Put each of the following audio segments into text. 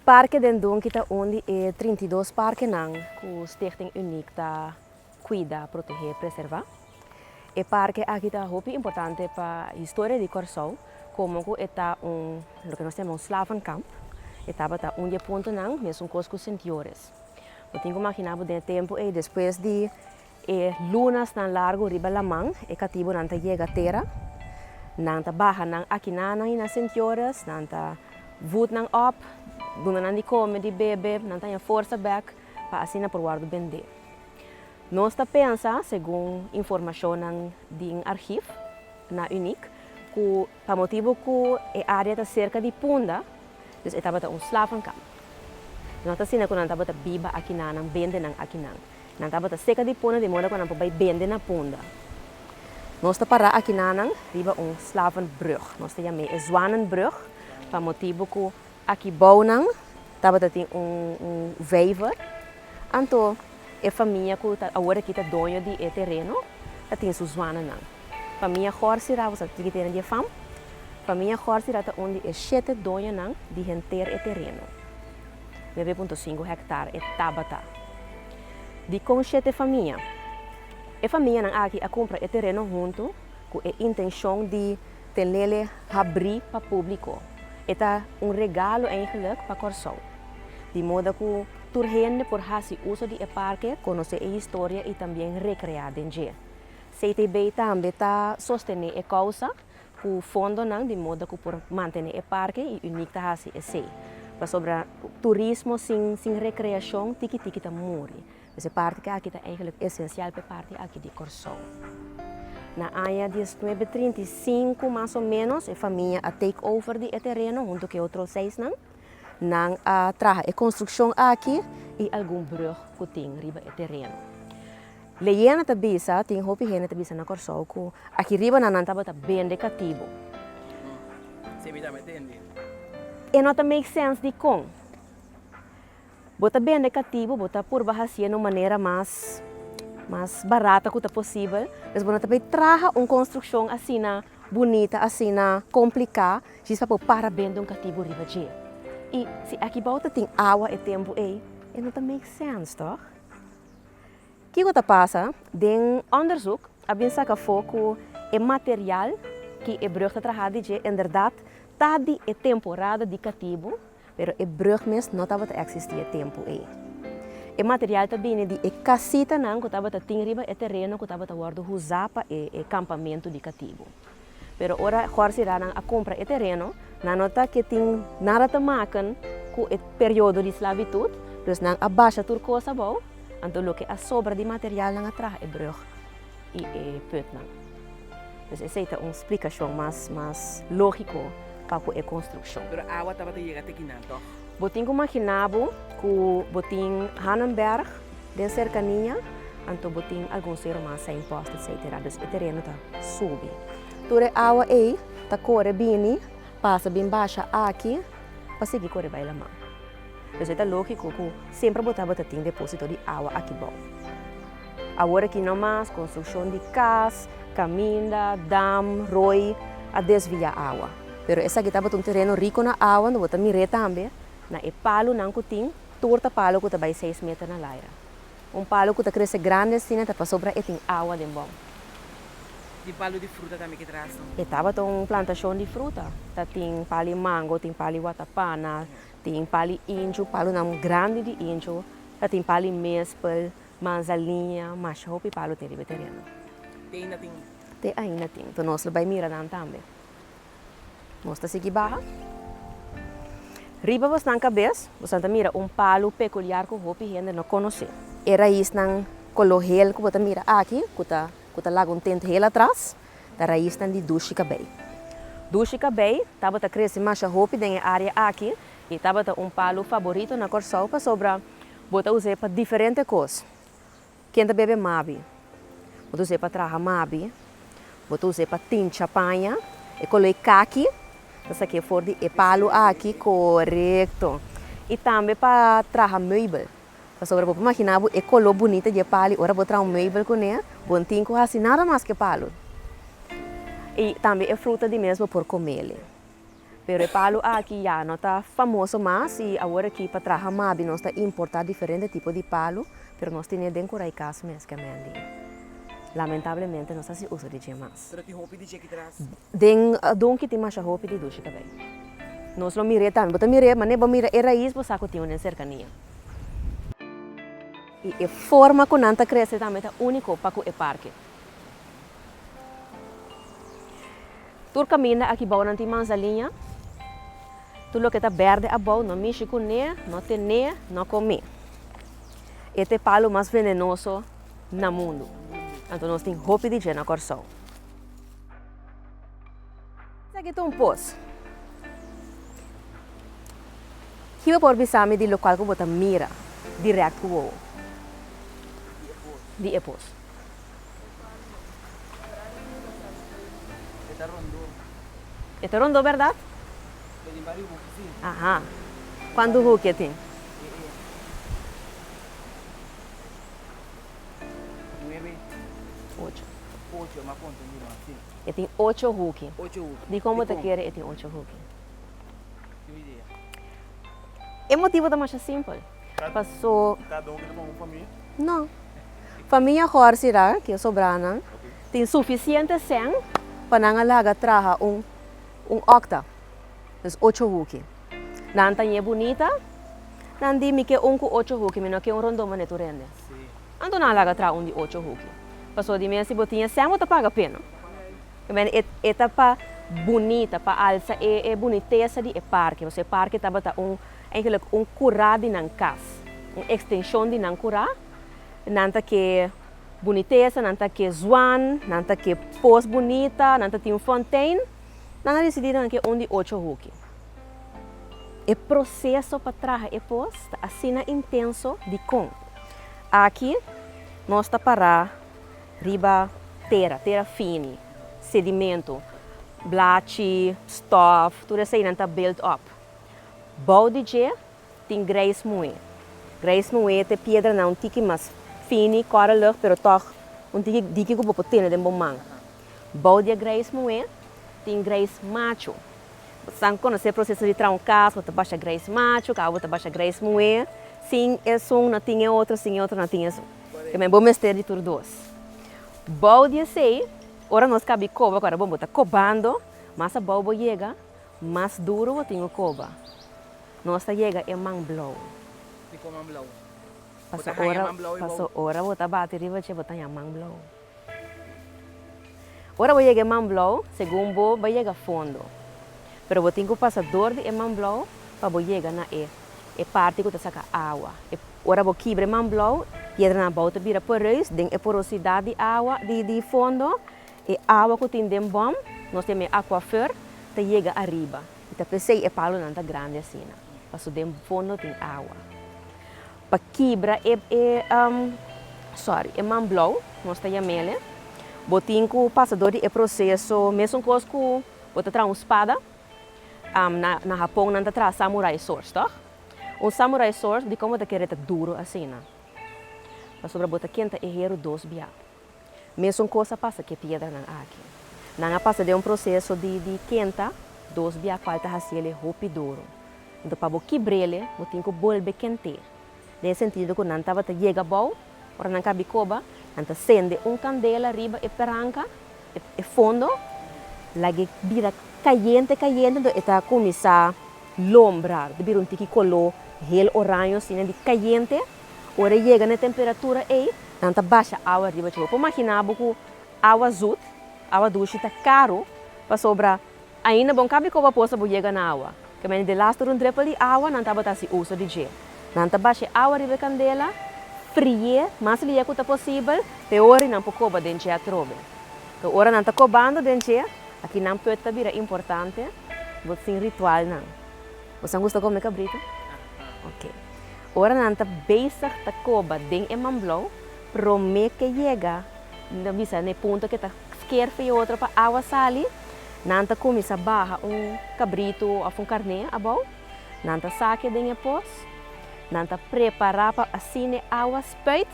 parque den doen kita onde é 32 parque nang que Stichting Unique tá cuida, proteger, preservar. E parque aqui tá muito importante para a história de Corsou, como que está lo que nós chamamos slavenkamp. Estava tá ponto nang, mesmo cosco sentiores. Eu tenho que imaginar de tempo e depois de lunas tan largo riba lamang, e cativo nanta chega a terra, nanta baja nang aqui nang ina sentiores, nanta voet nang op, donde nang di come, di bebe, nanta ya força back, para assim por guardo bende. Nós está pensa, segundo informação nang din arquivo na Unique, que para motivo que a área está cerca de Punda, então estava slavenkamp. Nós está sendo que nós estava biba aqui nang bende nang aqui nang. Nang estava cerca de Punda de modo que nós vai bende na Punda. Nós está para aqui nang riba slavenbrug. Nós está chamando Zwanenbrug, para motivo que aqui bouw nang estava tem vijver. Então a família que agora que está dono de terreno, tem sua zwana nang. Família Gorsira, você tem que ter de fam. Família Gorsira está onde é 7 dono nang de renter terreno. 9,5 hectares é tabata. De com 7 famílias. A família nang aqui a compra o terreno junto com a intenção de ter abrir para o público. É regalo eigenlijk para Corsou. De modo que turgente por fazer uso de parque, conhecer a história e também recrear dentro. CTB também está sostener a causa com fundo de modo que por manter o parque e Unique está assim esse. Para sobre turismo sem recreação, tiki está morre. Esse parque aqui está eigenlijk essencial para o parque aqui de Corsou. Na área de 1935, mais ou menos, a família a take over de terreno junto com outros 6 nang a traga a construção aqui e algum brug que tem riba o terreno. Leyena tabisa, tem hopi hena tabisa na Corsou que aqui riba na nantaba tá bem de cativo. Se me dá entende. E não make sense de com. Bota bem de cativo, bota por baixo de uma maneira mais barata que possível. Mas bota também traga uma construção assim bonita, assim complicada, just para bem de cativo riba de. E se aqui volta tem água e tempo não make sense, toch? O que está passa? Den onderzoek hebben ze foco o material que a brug está trazendo de verdade está de temporada de cativo, pero a brug mes não estava a existir tempo O material também de casita não que estava a ter riba o terreno que estava a guardar usar para o acampamento de cativo. Pero ora agora se irá a compra o terreno, na nota que tem nada a maken com o período de esclavitud, dus nang abaixa turcosa bom, então lo que a sobra de material nang atrás é brug e put nang. Dus essa é uma explicação mais lógico para a construção. Pero a água estava a chegar até aqui não, toch? Botin ko imaginabo que botin Hannenberg, den cercania, então botin alguns ser mais sem imposto, etc. Dus o terreno está sube. Toda a água está corre bem, passa bem baixa aqui, para seguir corre vai lá mão. Dus é lógico que sempre botava tem depósito de água aqui bom. Agora aqui não mais construção de casa, caminho, dam, roi, a desviar água. Pero essa aqui estava um terreno rico na água, não bota mire também, na e palo não que tem, torta palo que está 6 metros na laira. Palo que está cresce grande assim, está para sobra e tem água de bom. De palo de fruta também que traz. Estava uma plantação de fruta. Tem pali mango, tem pali watapana, tem pali incho, palo não grande de incho, tem pali mespel, manzalinha, mas hopi palo tem terreno. Tem ainda tem. Tem ainda tem. Então nós vai mirar também. Nós está seguir barra. Riba você na cabeça, você mira palo peculiar que o hopi ainda não conhece. Era isso na colorel que você mira aqui, que está lá um tente heel atrás, da raiz de Dushika Bay. Dushika Bay estava a crescer mais rápido na área aqui e estava palo favorito na Corsou para sobra, bota usar para diferentes coisas. Quem bebe mabi, bota usar para trabalhar mabi, bota usar para tinta panha, e colocar caqui, essa aqui for de palo aqui correto. E também para trabalhar meubel. Para sobre vou imaginar o color bonito de palo, ora vou trazer meubel com ele, bom tinco assim nada mais que palo. E também é fruta de mesmo por comer. Pero o palo aqui já não está famoso mais e agora aqui para trabalhar mais nós está importar diferente tipo de palo, pero nós temos dentro da casa mesmo que lamentavelmente não se usa de mais. Pero tem roupa de aqui atrás. Den donki tem mais roupa de ducha também. Nós não mire também, bota mire, mas nem mire é raiz para saco tinha na cercania. E a forma como nanta cresce também é único para o parque. Tu caminha aqui bom nanti manzalinha. Tu lo que está verde a bom, não mexe com ne, não tem ne, não come. Este é o palo mais venenoso no mundo. Então nós temos roupa de na Corsão. Aqui tem poço. Aqui por bisame de local que você mira direto com o de poço. Está rondo. Este rondo, verdade? Tem vários bucos, sim. Aham. Quando o que tem? 9, 8. 8, uma conta, não assim. Ele tem 8 hooks. 8 bucos. De como você quer, ele tem 8 hooks. Tenho ideia. O motivo da marcha simples. Passou. Cada um tem uma família. Não. Família Horsira, que é sobrana, tem suficiente sen para não alaga traga octa. Então 8 hooks. Nanta é bonita. Não dime que com 8 hooks, mas não que rondo maneto rende. Sim. Então não alaga traga de 8 hooks. Passou de mim se botinha sen, você paga a pena. Eta pa bonita, pa alça é boniteza de parque. Você parque tá bata eigenlijk curá de nan casa, extensão de nan curá, nanta que boniteza, nanta que zoan, nanta que pos bonita, nanta tem fontaine, nanta decidiram que onde 8 hooks. O processo para trazer e pos tá assim intenso de com. Aqui nós tá para riba terra fina, sedimento, blachi, stuff, tudo isso aí nanta build up. Bom DJ tem Grace Moe. Grace Moe tem pedra não tiki mais fini, coral, pero toch tiki que vou ter de bom man. Bom dia Grace Moe tem Grace Macho. Você conhece o processo de trancar, você baixa Grace Macho, você baixa Grace Moe. Sim, é um, não tinha outro, sim, outro não tinha. Também bom mestre de tudo dois. Bom dia sei, ora nós cabe coba, agora vamos botar cobando, mas a boba chega, mais duro eu tenho coba. Nossa chega é mangblow. Tem como amblau. Passou hora, bota bate riba, você bota em mangblow. Ora vai chegar mangblow, segundo vai chegar fundo. Pero eu tenho que passador de mangblow para eu chegar na parte que saca água. Ora vou quebrar mangblow, e entra na volta vira por isso, tem a porosidade de água de fundo, e água que tem dentro bom, nós temos aquafer, te chega arriba. Então pensei é palo não tá grande assim. Passou dentro fundo tem água. Para quebrar mangblow, nós temos mele. Botinho o passador de processo, mesmo coisa que bota traz uma espada. Na Japão não traz samurai sword, tá? Samurai sword de como tá querendo duro assim, né? Para sobre bota quente é hero 2 bia. Mesmo coisa passa que pedra na aqui. Não passa de processo de quente, 2 bia falta fazer ele roupa duro. Então para quebrar ele, botinho que volve quente. Nesse sentido que não estava chega bom, ora não cabe coba, não acende candela arriba e peranca, e fundo, lagi vira caliente, então está começar a lombrar, de vir tiki color, heel orange, assim, de caliente, ora chega na temperatura e não baixa a água arriba. Tipo, imaginar que água azul, água doce está caro, para sobrar, ainda bom cabe coba possa chegar na água. Que men de last um drepel de água não estava assim uso de gel. Não tá baixa água riba candela, frie, mas lhe é que possível, teori não pode coba dentro a trobe. Então ora não tá cobando dentro, aqui não pode também é importante, você sem ritual não. Você gosta de comer cabrito? Ok. Ora não tá beisa tá coba dentro é mangblow, prome que chega, não bisa ne ponto que tá quer fe outra para água sali. Nanta começa a barra cabrito ou carne a bom, nanta saque dentro pós, nanta preparar para assim água speit,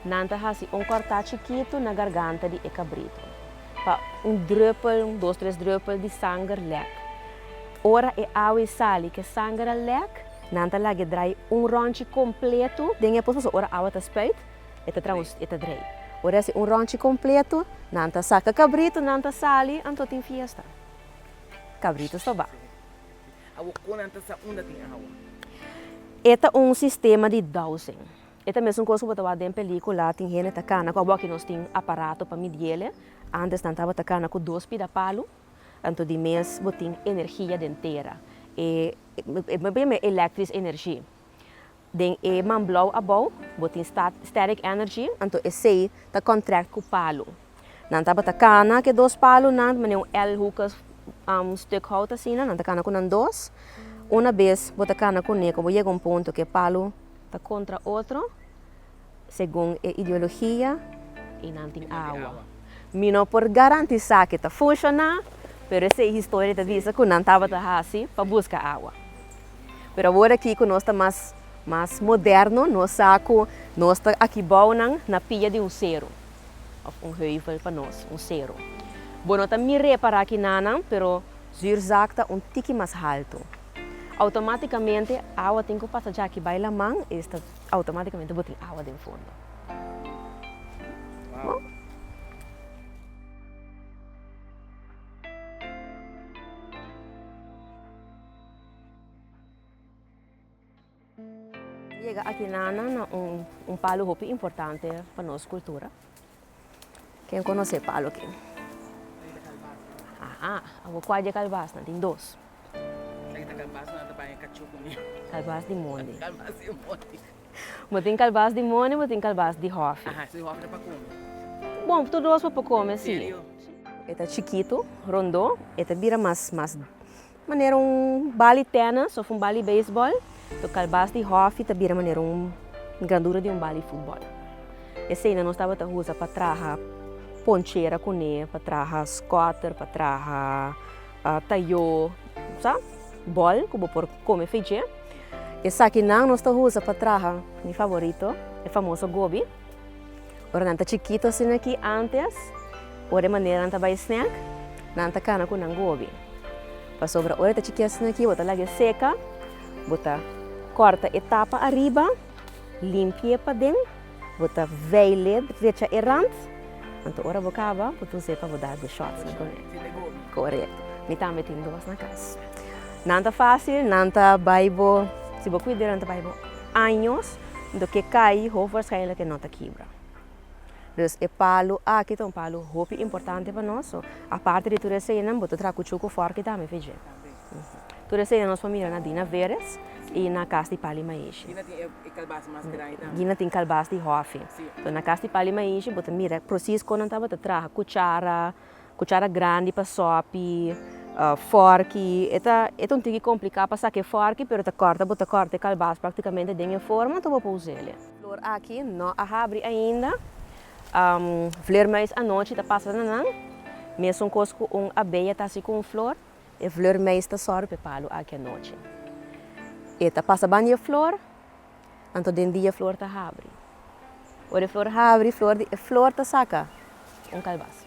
nanta faz cortar chiquito na garganta de cabrito, para druppel, 2, 3 druppel de sangue lek. ora e água e sal que sangra lek, nanta lagi drai ronde completo, dengue posso ora água ta spuit, eta trouwens eta drai. Ora se ronde completo, nanta saca cabrito, nanta sali, anto tin fiesta. Cabrito sta ba. Awo konanta sa unda tem awa. Eta sistema de dowsing. Eta mesmo coisa que eu em película, tem gente que cana, com a que nós tem aparato para medir. Antes não estava cana com 2 pida palo, então de mês botin energia inteira. Bem eletric energia. Den man blow abou, botin static energy, então esse tá contract com palo. Não estava cana que 2 palo, não, mas L hookers stuk hout assim, não tá cana com 2. Uma vez bota cana com ele, como chega ponto que palo está contra outro, segundo a ideologia, e não tem água. Não por garantizar que está funcionando, mas essa história da diz que não estava assim para buscar água. Mas agora aqui que nós estamos mais moderno, nós estamos aqui na pilha de zero, ou heuvel para nós, zero. Bom, nós também reparar aqui nana, mas zuurzakta tique mais alto. Automaticamente a água tem que passar já aqui vai la mão e está automaticamente botar água dentro do fundo. Wow. Chega aqui na palo hopi importante para nossa cultura. Quem conhece palo aqui? A quadra calbasa, tem 2. Kalbasa na tabayan kachuko niya. Calbasa de monde. Kalbasa yung monte. Mas tem calbasa de monde, mas tem calbasa de hofe. So you have to pa comer. Bom, tudo isso para comer, sim. Sério? Eta chiquito, rondo, eta vira mais maneira bali tennis ou bali beisebol. O calbasa de hofe ta vira maneira grandura de bali futebol. Esse ainda não estava a usar para trazer poncheira com ele, para trazer squatter, para trazer taio, sabe? Bol, como por comer feijão. Esse aqui não nós usa para trazer meu favorito, o famoso gobi. Ora nanta chiquito assim aqui antes, ora maneira nanta vai snack, nanta cana com gobi. Para sobra ora tá chiquito assim aqui, bota lá seca, bota corta etapa arriba, limpia para dentro, bota veile, fecha errant. Então ora bocava, bota você para botar de shots, correto. Me também tem 2 na casa. Nanta fácil, nanta baibo, se você cuidar nanta baibo anos, do que cai, ou waarschijnlijk não tá quebra. Dus é palo, aqui tem palo, hopi importante para nós. A parte de tudo isso aí, não botar com chuco forte também fez. Tudo isso aí nós família na Dina Veres e na casa de pali maíz. Gina tem kalbasa mas grande também. Gina tem calbasa de hofe. Então na casa de pali maíz, botar mira, processo quando tá botar traga cuchara grande para sope. Fork, é um tique complicado para sacar fork, pero bota corta calbasa praticamente em forma, então vou pôr ele. Flor aqui não abre ainda, vleermuis à noite está passando não, mesmo cosco abeia está assim com flor, e vleermuis está sorte palo aqui à noite. E está passa banho flor, então den dia flor está abre. Ora flor abre, flor está saca calbasa.